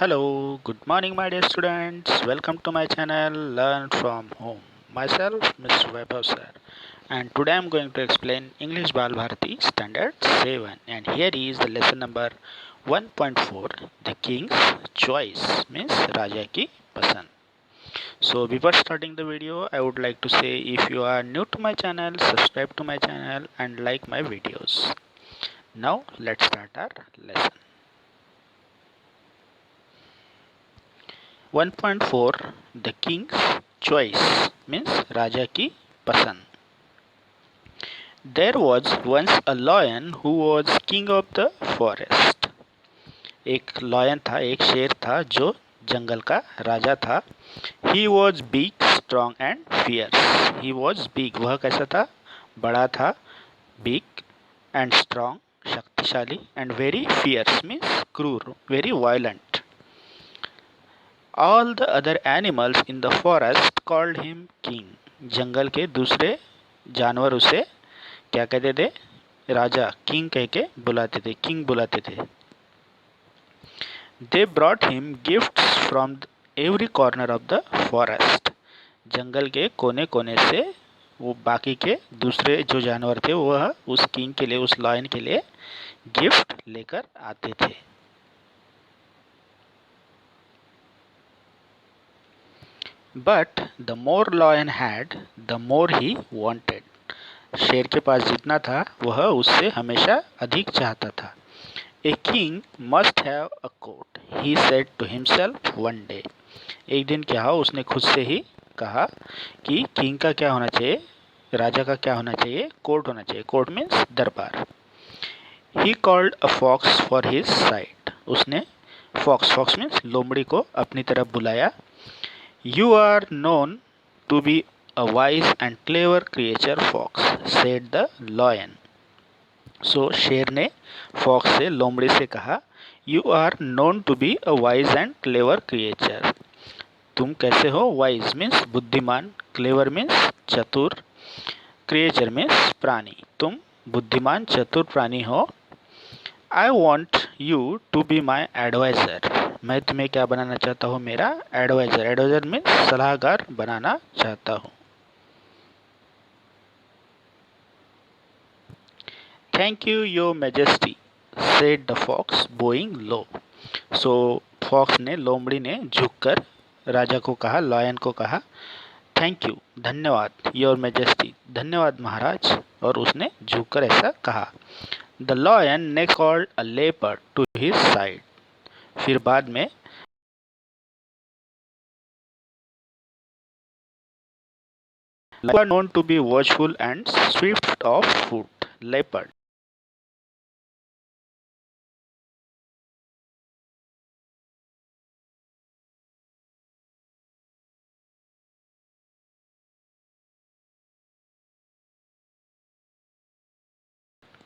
Hello, good morning, my dear students. Welcome to my channel Learn from Home. Myself, Mr. Vaibhav sir, and today I'm going to explain English Bal Bharati Standard 7. And here is the lesson number 1.4 The King's Choice means Raja Ki Pasand. So, before starting the video, I would like to say if you are new to my channel, subscribe to my channel and like my videos. Now, let's start our lesson. 1.4 The King's Choice means Raja Ki Pasand. There was once a lion who was king of the forest. एक lion था, एक शेर था जो जंगल का राजा था. He was big, strong and fierce. He was big, वह कैसा था? बड़ा था. Big and strong, शक्तिशाली. And very fierce means क्रूर, very violent. All the other animals in the forest called him king. जंगल के दूसरे जानवर उसे क्या कहते थे? राजा, किंग कह के बुलाते थे, किंग बुलाते थे. They brought him gifts from every corner of the forest. जंगल के कोने कोने से वो बाकी के दूसरे जो जानवर थे वह उस किंग के लिए, उस लायन के लिए गिफ्ट लेकर आते थे. But the more lion had, the more he wanted. शेर के पास जितना था वह उससे हमेशा अधिक चाहता था. A king must have a coat, he said to himself one day. एक दिन क्या हो, उसने खुद से ही कहा कि किंग का क्या होना चाहिए, राजा का क्या होना चाहिए? कोर्ट होना चाहिए. कोर्ट मीन्स दरबार. He called a fox for his side. उसने fox मीन्स लोमड़ी को अपनी तरफ बुलाया. You are known to be a wise and clever creature, fox, said the lion. So शेर ने fox से, लोमड़ी से कहा, You are known to be a wise and clever creature. तुम कैसे हो? Wise means बुद्धिमान, clever means चतुर, creature means प्राणी. तुम बुद्धिमान चतुर प्राणी हो. I want you to be my advisor. मैं तुम्हें क्या बनाना चाहता हूँ? मेरा एडवाइजर. एडवाइजर मीन्स सलाहकार बनाना चाहता हूँ. Thank you your majesty, said the fox bowing low. So fox ने, लोमड़ी ने झुककर राजा को कहा, लायन को कहा, थैंक यू, धन्यवाद, योर मैजेस्टी, धन्यवाद महाराज. और उसने झुककर ऐसा कहा. The lion next called a leopard to his side. फिर बाद में are known to be watchful and swift of foot. Leopard.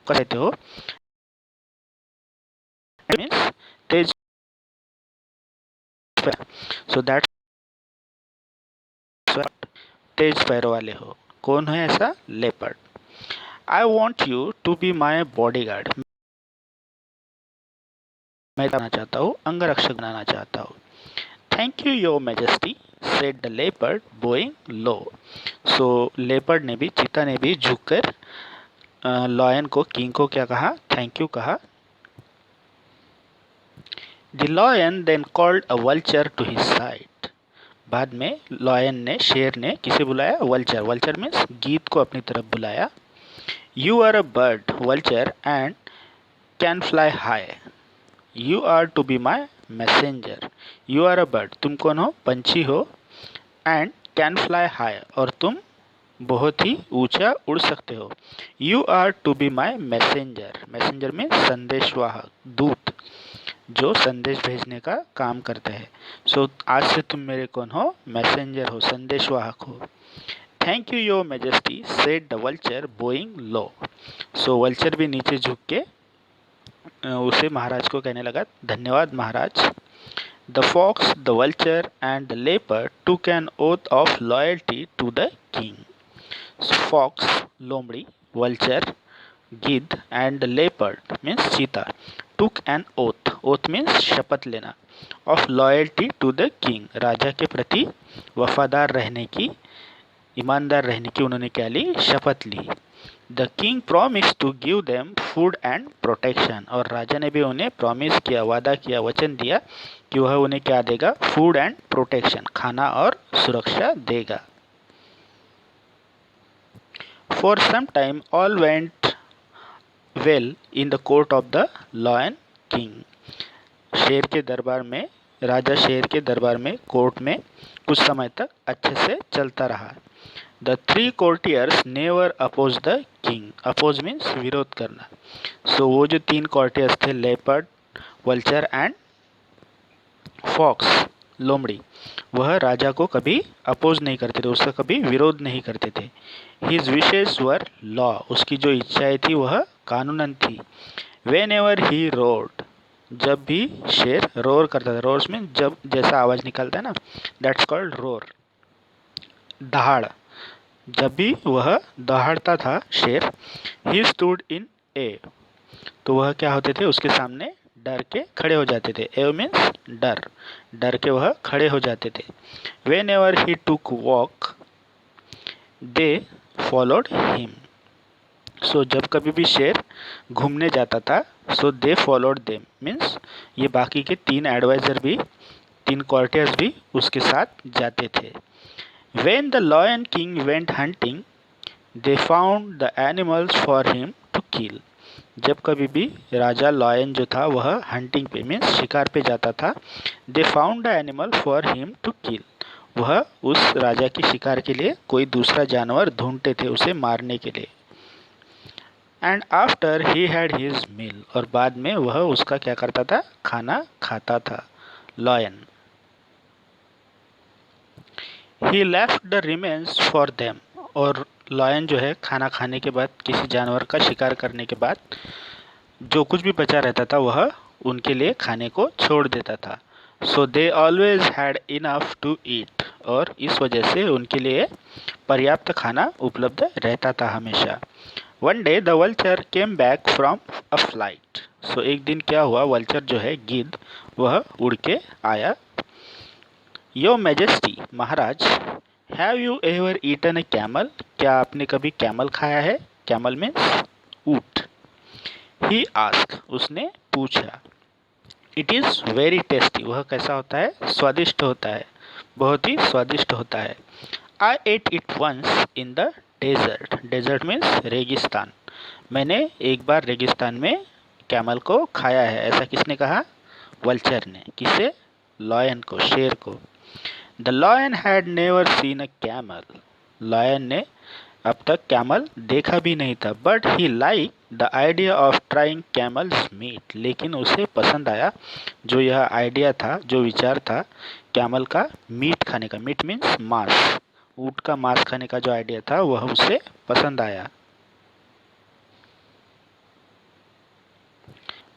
कहते हो means तेज. so that's तेज पैरों वाले हो. कौन है ऐसा? Leopard. I want you to be my bodyguard. मैं बनाना चाहता हूँ, अंगरक्षक बनाना चाहता हूँ. Thank you your majesty, said the leopard bowing low. So leopard ने भी, चीता ने भी झुककर लॉयन को, किंग को क्या कहा? थैंक यू कहा. The lion then called a vulture to his side. बाद में लॉयन ने, शेर ने किसे बुलाया? वल्चर. वल्चर मीन्स गीत को अपनी तरफ बुलाया. You are a bird vulture and can fly high. You are to be my messenger. You are a bird, तुम कौन हो? पंछी हो. एंड कैन फ्लाई हाई, और तुम बहुत ही ऊंचा उड़ सकते हो. You are to be my messenger. Messenger means संदेशवाहक, दूत, जो संदेश भेजने का काम करते हैं. सो आज से तुम मेरे कौन हो? मैसेंजर हो, संदेशवाहक हो. Thank you your majesty, said the vulture Boeing low. So vulture भी नीचे झुक के उसे, महाराज को कहने लगा, धन्यवाद महाराज. The fox, the vulture and the leopard took an oath of loyalty to the king. Fox लोमड़ी, वल्चर गिद्ध एंड द लेपर्ड मीन्स चीता took an oath. Oath means शपथ लेना. Of loyalty to the king, राजा के प्रति वफादार रहने की, ईमानदार रहने की उन्होंने क्या ली, शपथ ली। The king promise to give them food and protection, और राजा ने भी उन्हें प्रॉमिस किया, वादा किया, वचन दिया कि वह उन्हें क्या देगा, फूड एंड प्रोटेक्शन, खाना और सुरक्षा देगा। For some time all went well in the court of the lion king, शेर के दरबार में, राजा शेर के दरबार में, कोर्ट में कुछ समय तक अच्छे से चलता रहा। The three courtiers never oppose the king, oppose means विरोध करना। सो वो जो तीन कोर्टियर्स थे, लेपर्ड, वल्चर एंड फॉक्स, लोमड़ी, वह राजा को कभी अपोज नहीं करते थे, उसका कभी विरोध नहीं करते थे। हिज विशेस वर लॉ, उसकी जो इच्छाएं थी वह कानूनन थी। वेन एवर ही रोड, जब भी शेर रोर करता था, रोर्स मीन जब जैसा आवाज निकलता है ना, दैट्स कॉल्ड रोर, दहाड़, जब भी वह दहाड़ता था शेर, ही स्टूड इन ए, तो वह क्या होते थे, उसके सामने डर के खड़े हो जाते थे। ए मीन्स डर, डर के वह खड़े हो जाते थे। Whenever he took walk they followed him, so जब कभी भी शेर घूमने जाता था, so they followed them means ये बाकी के तीन एडवाइजर भी, तीन कॉर्टियर्स भी उसके साथ जाते थे। When the Lion King went hunting, they found the animals for him to kill. जब कभी भी राजा लॉयन जो था वह हंटिंग पे मीन्स शिकार पे जाता था, they found the animal for him to kill, वह उस राजा की शिकार के लिए कोई दूसरा जानवर ढूंढते थे उसे मारने के लिए। And after he had his meal, और बाद में वह उसका क्या करता था, खाना खाता था lion. He left the remains for them, और लॉयन जो है खाना खाने के बाद, किसी जानवर का शिकार करने के बाद जो कुछ भी बचा रहता था वह उनके लिए खाने को छोड़ देता था। So they always had enough to eat, और इस वजह से उनके लिए पर्याप्त खाना उपलब्ध रहता था हमेशा। One day the vulture came back from a flight, so एक दिन क्या हुआ, वल्चर जो है गिद्ध, वह उड़ के आया। यो मैजेस्टी, महाराज, have you ever eaten a camel, क्या आपने कभी कैमल खाया है, कैमल मीन्स ऊंट। ही आस्क, उसने पूछा। इट इज़ वेरी टेस्टी, वह कैसा होता है, स्वादिष्ट होता है, बहुत ही स्वादिष्ट होता है। I ate it once in the desert, desert means रेगिस्तान, मैंने एक बार रेगिस्तान में कैमल को खाया है, ऐसा किसने कहा, वल्चर ने, किसे, लॉयन को, शेर को। The lion had never seen a camel, lion ने अब तक कैमल देखा भी नहीं था। But he like the idea of trying camel's meat, लेकिन उसे पसंद आया जो यह आइडिया था, जो विचार था कैमल का मीट खाने का, मीट मीन्स मांस, ऊँट का मांस खाने का जो आइडिया था वह उसे पसंद आया।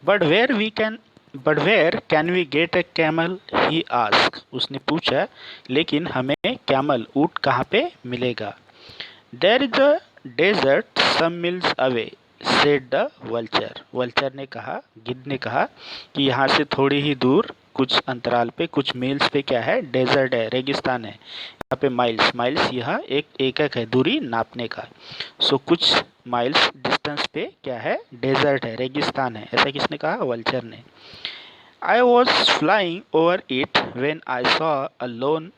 But where can we get a camel, he ask, उसने पूछा, लेकिन हमें कैमल, ऊँट कहाँ पे मिलेगा। There is a desert some miles away, said the vulture, vulture ने कहा, गिद्ध ने कहा कि यहाँ से थोड़ी ही दूर, कुछ अंतराल पे, कुछ मील्स पे क्या है, डेजर्ट है, रेगिस्तान है। यहाँ पे माइल्स, माइल्स यह एक एकक है दूरी नापने का। सो कुछ माइल्स डिस्टेंस पे क्या है, डेजर्ट है, रेगिस्तान है, ऐसा किसने कहा, वल्चर ने। I was flying over it when I saw a loan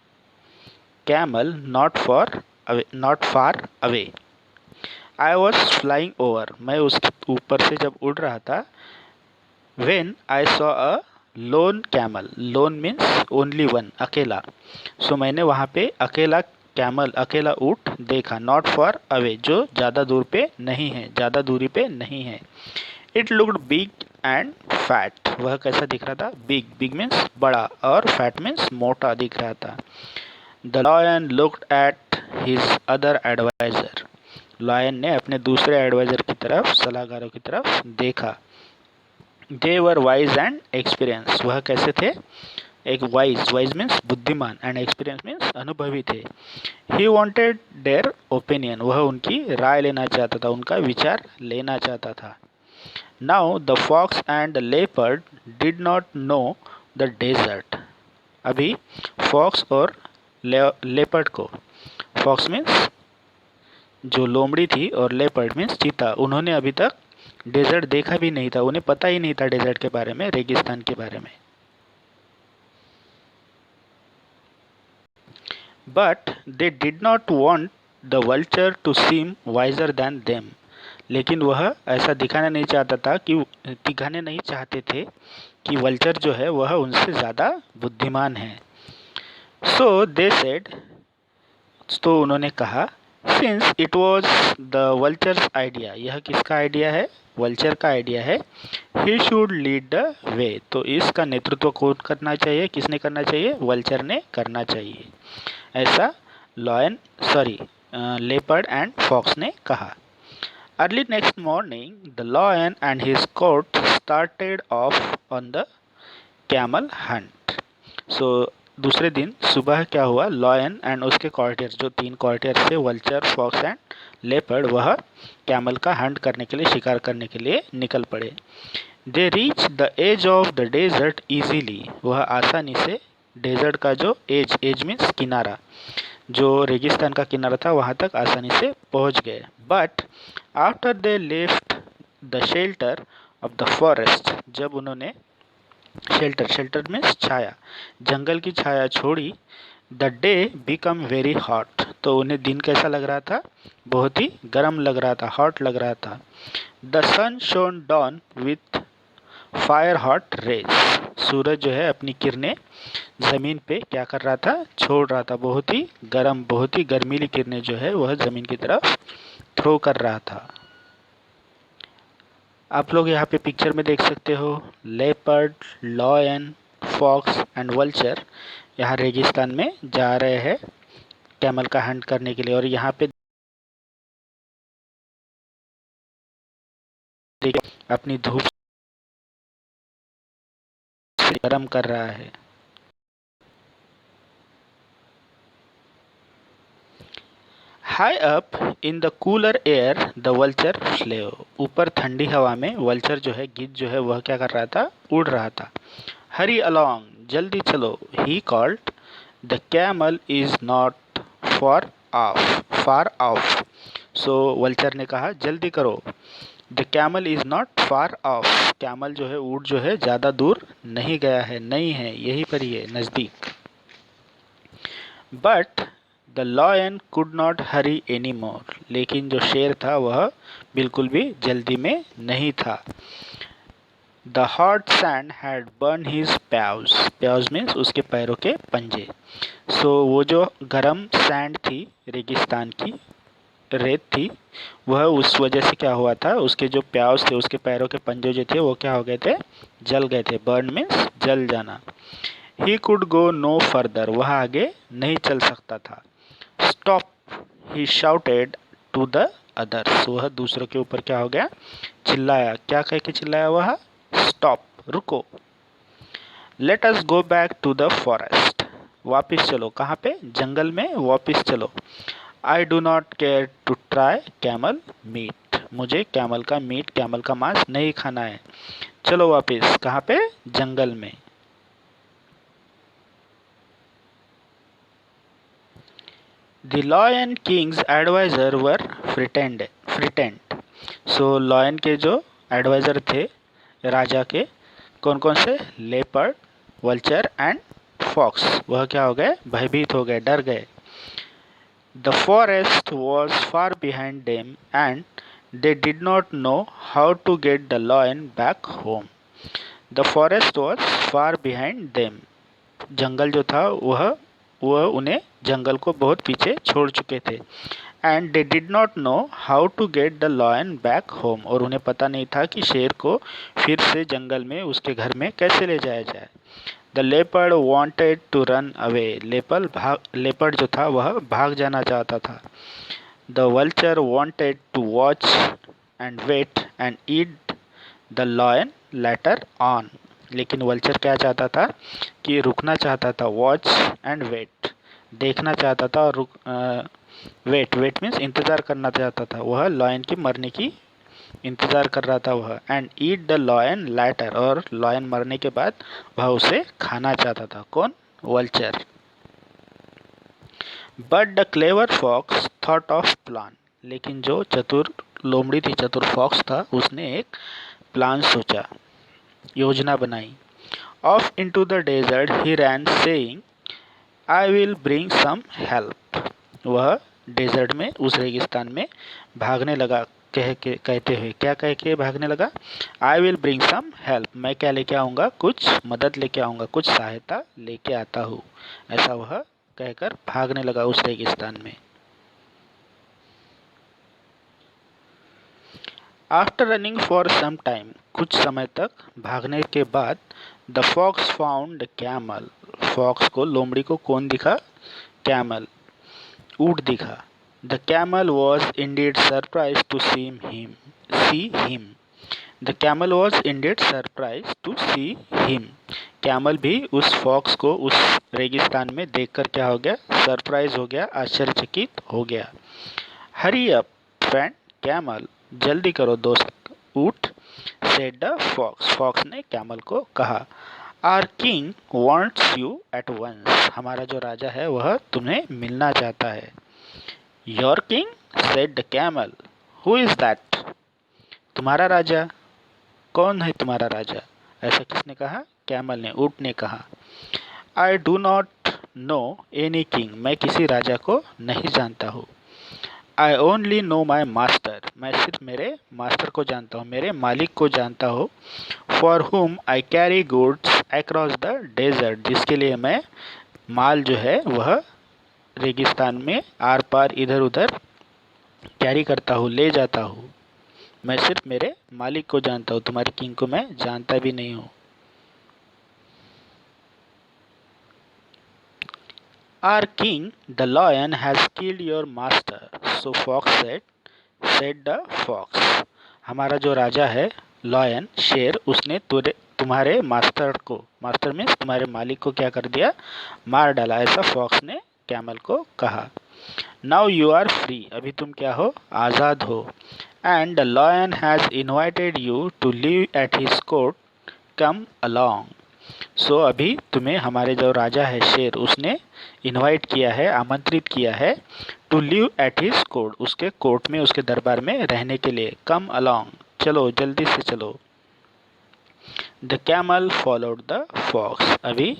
camel not far away. I was flying over, मैं उसके ऊपर से जब उड़ रहा था। When I saw a loan camel, loan means only one, अकेला। सो मैंने वहाँ पे अकेला कैमल, अकेला ऊँट देखा, नॉट फॉर अवे, जो ज़्यादा दूर पे नहीं है, ज़्यादा दूरी पे नहीं है। It looked big and fat, वह कैसा दिख रहा था, बिग, बिग मीन्स बड़ा, और फैट मीन्स मोटा दिख रहा था। The lion looked at his other adviser, lion ने अपने दूसरे एडवाइजर की तरफ, सलाहकारों की तरफ देखा। दे वर वाइज एंड एक्सपीरियंस, वह कैसे थे, एक वाइज, वाइज मीन्स बुद्धिमान, एंड एक्सपीरियंस मीन्स अनुभवी थे। ही वॉन्टेड देयर ओपिनियन, वह उनकी राय लेना चाहता था, उनका विचार लेना चाहता था। Now the fox and the leopard did not know the desert, अभी फॉक्स और लेपर्ड को, फॉक्स मीन्स जो लोमड़ी थी और लेपर्ड मीन्स चीता, उन्होंने अभी तक डेजर्ट देखा भी नहीं था, उन्हें पता ही नहीं था डेजर्ट के बारे में, रेगिस्तान के बारे में। But they did not want the vulture to seem wiser than them, लेकिन वह ऐसा दिखाने नहीं चाहते थे कि वल्चर जो है वह उनसे ज़्यादा बुद्धिमान है। सो दे सेड, तो उन्होंने कहा, since it was the vultures idea, यह किसका आइडिया है, वल्चर का आइडिया है, he should lead the way, तो इसका नेतृत्व कौन करना चाहिए, किसने करना चाहिए, वल्चर ने करना चाहिए, ऐसा लेपर्ड एंड फॉक्स ने कहा। Early next morning the lion and his court started off on the camel hunt. So दूसरे दिन सुबह क्या हुआ, लॉयन एंड उसके कॉर्टियर्स, जो 3 कॉर्टियर्स थे, वल्चर, फॉक्स एंड लेपर्ड, वह कैमल का हंट करने के लिए, शिकार करने के लिए निकल पड़े। They reach the edge of the desert easily, वह आसानी से डेजर्ट का जो एज मीन्स किनारा, जो रेगिस्तान का किनारा था, वहाँ तक आसानी से पहुँच गए। But after they left the shelter of the forest, जब उन्होंने शेल्टर मीन्स छाया, जंगल की छाया छोड़ी, the day become very hot, तो उन्हें दिन कैसा लग रहा था, बहुत ही गर्म लग रहा था, हॉट लग रहा था। The sun shone down with fire hot rays, सूरज जो है अपनी किरणें ज़मीन पे क्या कर रहा था, छोड़ रहा था, बहुत ही गर्मीली किरणें जो है वह ज़मीन की तरफ थ्रो कर रहा था। आप लोग यहाँ पे पिक्चर में देख सकते हो, leopard, lion, fox and vulture यहाँ रेगिस्तान में जा रहे हैं कैमल का हंट करने के लिए, और यहाँ पे देखिए अपनी धूप से गर्म कर रहा है। High up in the cooler air the vulture flew, ऊपर ठंडी हवा में वल्चर जो है, गिद्ध जो है, वह क्या कर रहा था, उड़ रहा था। हरी अलोंग, जल्दी चलो, he called, the camel is not far of, so vulture ने कहा, जल्दी करो, the camel is not far of, camel जो है, ऊँट जो है, ज़्यादा दूर नहीं गया है, नहीं है, यहीं पर ही है, नज़दीक। But the lion could not Hari any more, लेकिन जो शेर था वह बिल्कुल भी जल्दी में नहीं था। The hot sand had burn his paws, paws means उसके पैरों के पंजे। सो वो जो गर्म सैंड थी, रेगिस्तान की रेत थी, वह उस वजह से क्या हुआ था, उसके जो प्याउज थे, उसके पैरों के पंजे जो थे, वो क्या हो गए थे, जल गए थे। बर्न मीन्स जल जाना। He could go no further, वह आगे नहीं चल सकता था। Stop, he shouted to the others, वह दूसरों के ऊपर क्या हो गया, चिल्लाया, क्या कह के चिल्लाया वह, स्टॉप, रुको। Let us go back to the forest, वापिस चलो, कहाँ पे, जंगल में वापिस चलो। I do not care to try camel meat, मुझे कैमल का मीट, कैमल का मांस नहीं खाना है, चलो वापिस, कहाँ पे, जंगल में। The Lion King's advisor were frightened. So Lion के जो एडवाइज़र थे राजा के, कौन कौन से, लेपर्ड, वल्चर एंड फॉक्स, वह क्या हो गए, भयभीत हो गए, डर गए। The forest was far behind them and they did not know how to get the lion back home. The forest was far behind them. जंगल जो था वह उन्हें जंगल को बहुत पीछे छोड़ चुके थे। And they did not know how to get the lion back home, और उन्हें पता नहीं था कि शेर को फिर से जंगल में, उसके घर में कैसे ले जाया जाए। The leopard wanted to run away, leopard जो था वह भाग जाना चाहता था। The vulture wanted to watch and wait and eat the lion later on, लेकिन वल्चर क्या चाहता था, कि रुकना चाहता था, वॉच एंड वेट, देखना चाहता था, और वेट मीन्स इंतज़ार करना चाहता था, वह लॉयन की मरने की इंतज़ार कर रहा था वह। And eat the lion later, और लॉयन मरने के बाद वह उसे खाना चाहता था, कौन, vulture. But the clever fox thought of plan, लेकिन जो चतुर लोमड़ी थी, चतुर फॉक्स था, उसने एक प्लान सोचा, योजना बनाई। Off into the desert he ran saying I will bring some help. वह डेजर्ट में, उस रेगिस्तान में भागने लगा, कहते हुए, क्या कह के भागने लगा? I will bring some help, मैं क्या लेके आऊँगा? कुछ मदद लेके आऊँगा, कुछ सहायता लेके आता हूँ। ऐसा वह कहकर भागने लगा उस रेगिस्तान में। After running for some time, कुछ समय तक भागने के बाद, the fox found camel, fox को, लोमड़ी को कौन दिखा? कैमल, ऊँट दिखा। The camel was indeed surprise to see him. The camel was indeed surprise to see him. Camel भी उस फॉक्स को उस रेगिस्तान में देखकर क्या हो गया? सरप्राइज हो गया, आश्चर्यचकित हो गया। हरी अप फ्रेंड कैमल, जल्दी करो दोस्त ऊँट, सेड द फॉक्स, फॉक्स ने कैमल को कहा। Our king wants you at once, हमारा जो राजा है वह तुम्हें मिलना चाहता है। Your king, said the camel, who is that, तुम्हारा राजा, कौन है तुम्हारा राजा? ऐसा किसने कहा? कैमल ने, ऊँट ने कहा। आई do not know any king, मैं किसी राजा को नहीं जानता हूँ। I only know my master, मैं सिर्फ मेरे मास्टर को जानता हूँ, मेरे मालिक को जानता हूँ। For whom I carry goods across the desert, जिसके लिए मैं माल जो है वह रेगिस्तान में आर पार इधर उधर कैरी करता हूँ, ले जाता हूँ। मैं सिर्फ मेरे मालिक को जानता हूँ, तुम्हारे किंग को मैं जानता भी नहीं हूँ। Our king, the lion, has killed your master, so fox said the fox. हमारा जो राजा है, लॉयन, शेर, उसने तुम्हारे मास्टर को, मास्टर मीन्स तुम्हारे मालिक को क्या कर दिया? मार डाला, ऐसा फॉक्स ने कैमल को कहा। नाउ यू आर फ्री, अभी तुम क्या हो? आज़ाद हो। And the lion has invited you to live at his court, come along. So अभी तुम्हें हमारे जो राजा है शेर, उसने इनवाइट किया है, आमंत्रित किया है, to live at his court, उसके कोर्ट में, उसके दरबार में रहने के लिए। कम अलोंग, चलो, जल्दी से चलो। The camel followed the fox, अभी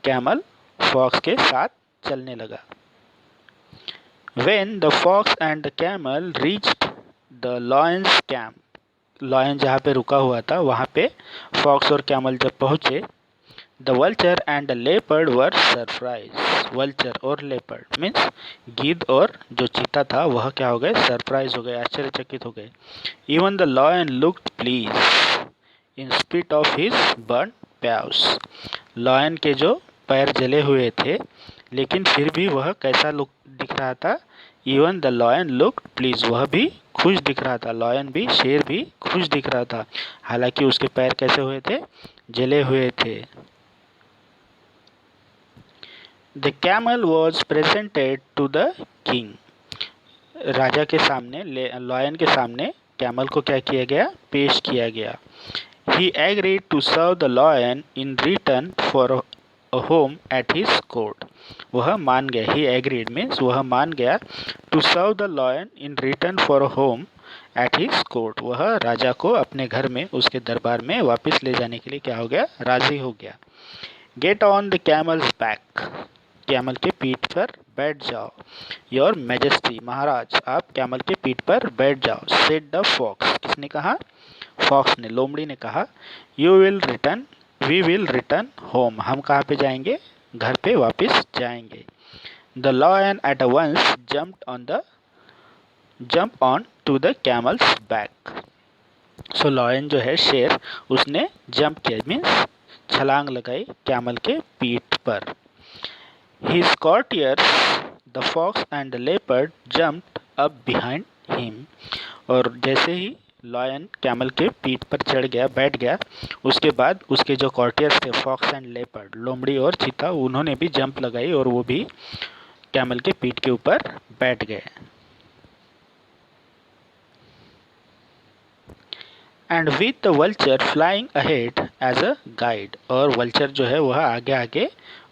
कैमल फॉक्स के साथ चलने लगा। When the fox and the camel reached the lion's camp, lion जहाँ पे रुका हुआ था वहाँ पे फॉक्स और कैमल जब पहुँचे, the vulture and the leopard were surprise, vulture और लेपर्ड मीन्स गिद्ध और जो चीता था वह क्या हो गए? सरप्राइज हो गए, आश्चर्यचकित हो गए। Even the lion looked pleased in spite of his burn paws, lion के जो पैर जले हुए थे, लेकिन फिर भी वह कैसा लुक दिख रहा था? Even the lion looked please, वह भी खुश दिख रहा था, लॉयन भी, शेर भी खुश दिख रहा था, हालांकि उसके पैर कैसे हुए थे? जले हुए थे। The camel was presented to the king, राजा के सामने, लॉयन के सामने कैमल को क्या किया गया? पेश किया गया। He agreed to serve the lion in return for a home at his court, वह मान गया, ही एग्रीड मीन्स वह मान गया, to serve the lion in return for a home at his court, वह राजा को अपने घर में, उसके दरबार में वापस ले जाने के लिए क्या हो गया? राजी हो गया। Get on the camel's back, camel के पीठ पर बैठ जाओ। योर मैजेस्टी, महाराज, आप कैमल के पीठ पर बैठ जाओ। सेड द फॉक्स, किसने कहा? फॉक्स ने, लोमड़ी ने कहा। You will return, we will return home, हम कहाँ पे जाएंगे? घर पे वापस जाएंगे। The lion at once jump on to the camel's back, so lion जो है शेर, उसने जंप किया मीन्स छलांग लगाई कैमल के पीठ पर। His courtiers, the fox and the leopard, jumped up behind him. और जैसे ही लॉयन कैमल के पीठ पर चढ़ गया, बैठ गया, उसके बाद उसके जो कॉर्टियर्स थे, फॉक्स एंड लेपर्ड, लोमड़ी और चीता, उन्होंने भी जंप लगाई और वो भी कैमल के पीठ के ऊपर बैठ गए। And with the vulture flying ahead as a guide, और वल्चर जो है वह आगे आगे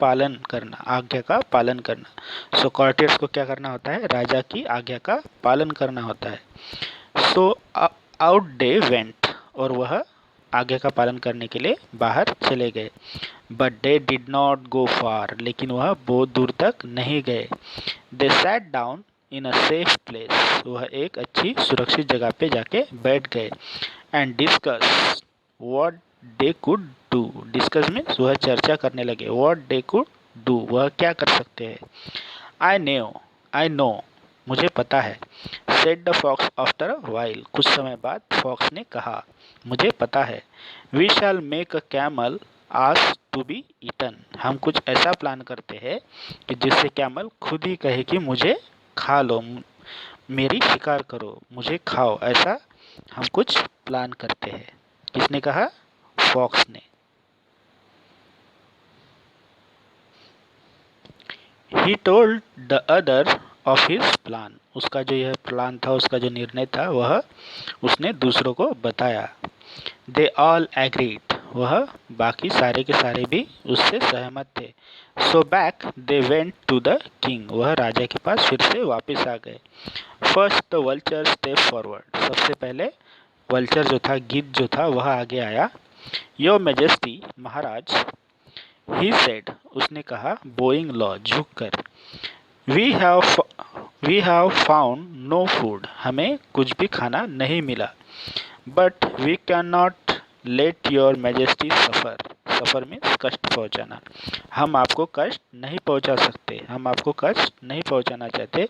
पालन करना, आज्ञा का पालन करना। सो कॉर्टियर्स को क्या करना होता है? राजा की आज्ञा का पालन करना होता है। सो आउट दे वेंट, और वह आज्ञा का पालन करने के लिए बाहर चले गए। But they did not go far, लेकिन वह बहुत दूर तक नहीं गए। They sat down in a safe place, वह एक अच्छी सुरक्षित जगह पे जाके बैठ गए। And discuss what they could do, discuss means वह चर्चा करने लगे। व्हाट दे कुड डू, वह क्या कर सकते हैं। आई नो, मुझे पता है। Said the fox after a while, कुछ समय बाद फॉक्स ने कहा, मुझे पता है। We shall make a camel ask to be eaten, हम कुछ ऐसा प्लान करते हैं कि जिससे कैमल खुद ही कहे कि मुझे खा लो, मेरी शिकार करो, मुझे खाओ, ऐसा हम कुछ प्लान करते हैं। किसने कहा? फॉक्स ने। He told the other of his plan, उसका जो यह प्लान था, उसका जो निर्णय था, वह उसने दूसरों को बताया। दे ऑल एग्रीड, वह बाकी सारे के सारे भी उससे सहमत थे। So back they went to the king, वह राजा के पास फिर से वापस आ गए। First the vulture step forward, सबसे पहले वल्चर जो था, गिद्ध जो था, वह आगे आया। योर मेजेस्टी, महाराज, ही सेड, उसने कहा, बोइंग लॉ, झुककर, we have found no food, हमें कुछ भी खाना नहीं मिला। But we cannot let your majesty suffer, suffer means कष्ट पहुंचाना, हम आपको कष्ट नहीं पहुंचा सकते, हम आपको कष्ट नहीं पहुंचाना चाहते।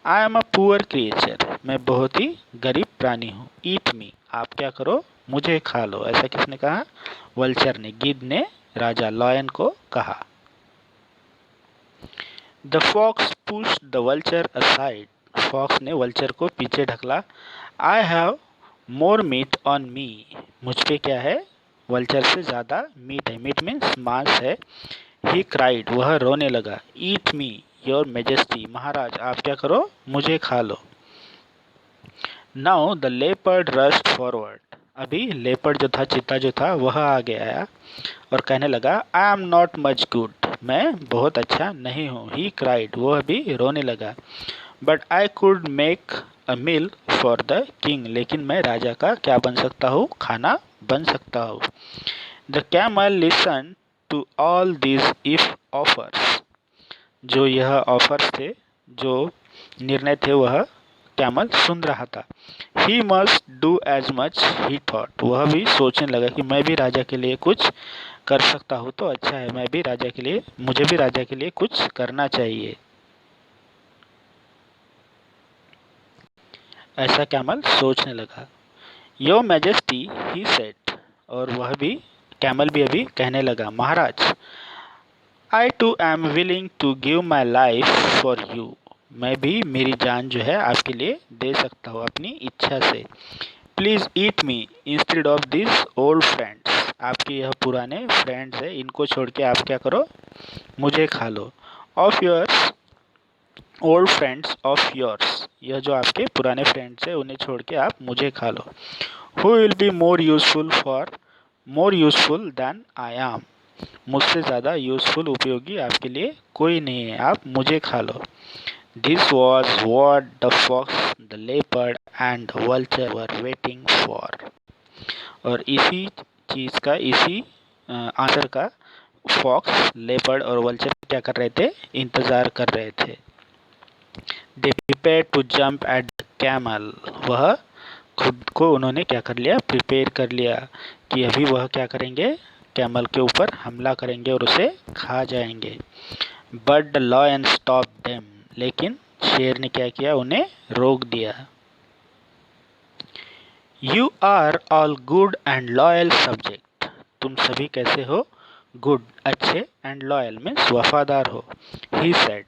I am a poor creature, मैं बहुत ही गरीब प्राणी हूँ। ईट मी, आप क्या करो, मुझे खा लो, ऐसा किसने कहा? वल्चर ने, गिद्ध ने राजा लॉयन को कहा। The fox push the vulture aside, fox ने वल्चर को पीछे ढकला। I have more meat on me, मुझ पे क्या है? वल्चर से ज़्यादा मीट है, मीट मीन्स मांस है। ही क्राइड, वह रोने लगा। ईट मी योर मेजेस्टी, महाराज आप क्या करो, मुझे खा लो। Now the leopard rushed forward, अभी लेपर्ड जो था, चीता जो था, वह आगे आया और कहने लगा, I am not much good, मैं बहुत अच्छा नहीं हूँ। ही क्राइड, वह भी रोने लगा। But I could make a meal for the king, लेकिन मैं राजा का क्या बन सकता हूँ? खाना बन सकता हूँ। The camel listen to all this if offers, जो यह ऑफर्स थे, जो निर्णय थे, वह कैमल सुन रहा था। He must do as much he thought, वह भी सोचने लगा कि मैं भी राजा के लिए कुछ कर सकता हूँ तो अच्छा है, मैं भी राजा के लिए, मुझे भी राजा के लिए कुछ करना चाहिए, ऐसा कैमल सोचने लगा। योर मैजेस्टी, ही सेड, और वह भी, कैमल भी अभी कहने लगा, महाराज, I too am willing to give my life for you, मैं भी मेरी जान जो है आपके लिए दे सकता हूँ अपनी इच्छा से। Please eat me instead of this old friends, आपके यह पुराने फ्रेंड्स है, इनको छोड़ के आप क्या करो, मुझे खा लो। Of yours old friends of yours, यह जो आपके पुराने फ्रेंड्स है, उन्हें छोड़ के आप मुझे खा लो। Who will be more useful than I am, मुझसे ज़्यादा यूजफुल, उपयोगी आपके लिए कोई नहीं है, आप मुझे खा लो। This was what the fox, the leopard and the vulture were waiting for, और इसी चीज़ का, इसी आंसर का फॉक्स, लेपर्ड और वल्चर क्या कर रहे थे? इंतज़ार कर रहे थे। They prepare to jump at the camel, वह खुद को उन्होंने क्या कर लिया? प्रिपेयर कर लिया कि अभी वह क्या करेंगे? कैमल के ऊपर हमला करेंगे और उसे खा जाएंगे। But the lion stop them, लेकिन शेर ने क्या किया? उन्हें रोक दिया। You are all good and loyal subject, तुम सभी कैसे हो? गुड, अच्छे, एंड लॉयल मीन्स वफादार हो। ही सेड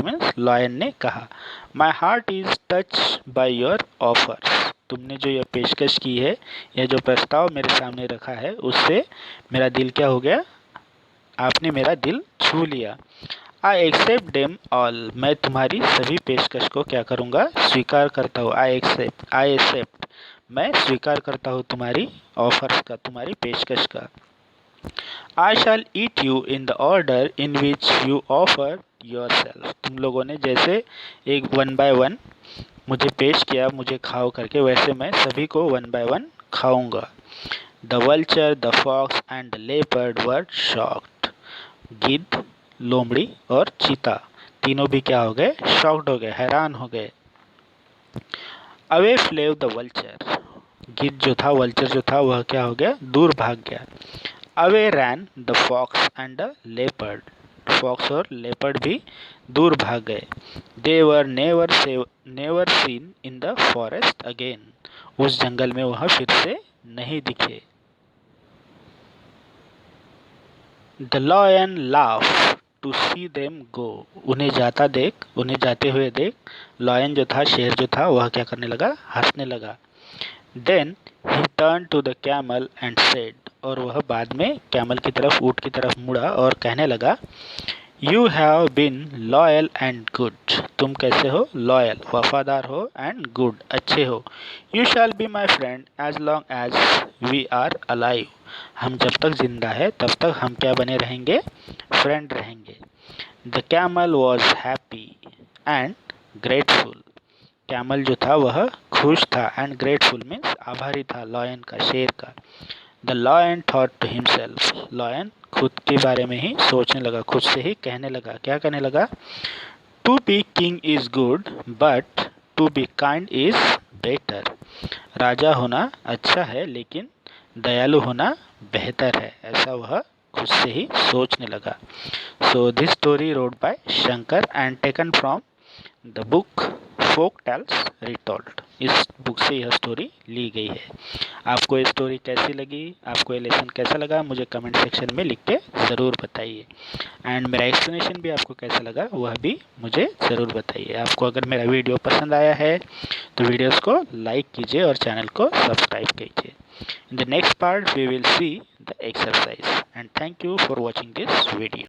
मीन्स लॉयन ने कहा, my heart is touch by your offers, तुमने जो यह पेशकश की है, यह जो प्रस्ताव मेरे सामने रखा है, उससे मेरा दिल क्या हो गया? आपने मेरा दिल छू लिया। आई एक्सेप्ट देम ऑल, मैं तुम्हारी सभी पेशकश को क्या करूँगा? स्वीकार करता हूँ। आई एक्सेप्ट, मैं स्वीकार करता हूँ तुम्हारी ऑफर्स का, तुम्हारी पेशकश का। I shall eat you in the order in which you offer yourself. तुम लोगों ने जैसे एक 1 बाय 1 मुझे पेश किया, मुझे खाओ करके, वैसे मैं सभी को 1 बाय 1 खाऊंगा। The vulture, the fox and the leopard were shocked. गिद्ध, लोमड़ी और चीता तीनों भी क्या हो गए? शॉक्ड हो गए, हैरान हो गए। Away flew the vulture. गिद्ध जो था, वल्चर जो था, वह क्या हो गया? दूर भाग गया। Away ran the fox and the leopard. Fox और लेपर्ड भी दूर भाग गए। They were never seen in the forest again. उस जंगल में वह फिर से नहीं दिखे। The lion laugh to see them go. उन्हें जाते हुए देख, लॉयन जो था, शेर जो था, वह क्या करने लगा? हंसने लगा। Then he turn to the camel and said. और वह बाद में कैमल की तरफ, ऊँट की तरफ मुड़ा और कहने लगा, you have been loyal and good. तुम कैसे हो? लॉयल, वफादार हो, एंड गुड, अच्छे हो। You shall be my friend as long as we are alive. हम जब तक जिंदा है तब तक हम क्या बने रहेंगे? फ्रेंड रहेंगे। The camel was happy and grateful. Camel जो था वह खुश था, एंड ग्रेटफुल मीन्स आभारी था, लॉयन का, शेर का। The lion thought to himself. Lion खुद के बारे में ही सोचने लगा, खुद से ही कहने लगा। क्या कहने लगा? To be king is good but to be kind is better. राजा होना अच्छा है लेकिन दयालु होना बेहतर है, ऐसा वह खुद से ही सोचने लगा। So this story wrote by Shankar and taken from the book folk tales retold. इस बुक से यह स्टोरी ली गई है। आपको ये स्टोरी कैसी लगी, आपको ये लेसन कैसा लगा, मुझे कमेंट सेक्शन में लिख के ज़रूर बताइए। एंड मेरा एक्सप्लेनेशन भी आपको कैसा लगा वह भी मुझे ज़रूर बताइए। आपको अगर मेरा वीडियो पसंद आया है तो वीडियोस को लाइक कीजिए और चैनल को सब्सक्राइब कीजिए। In the next part we will see the exercise, and thank you for watching this video.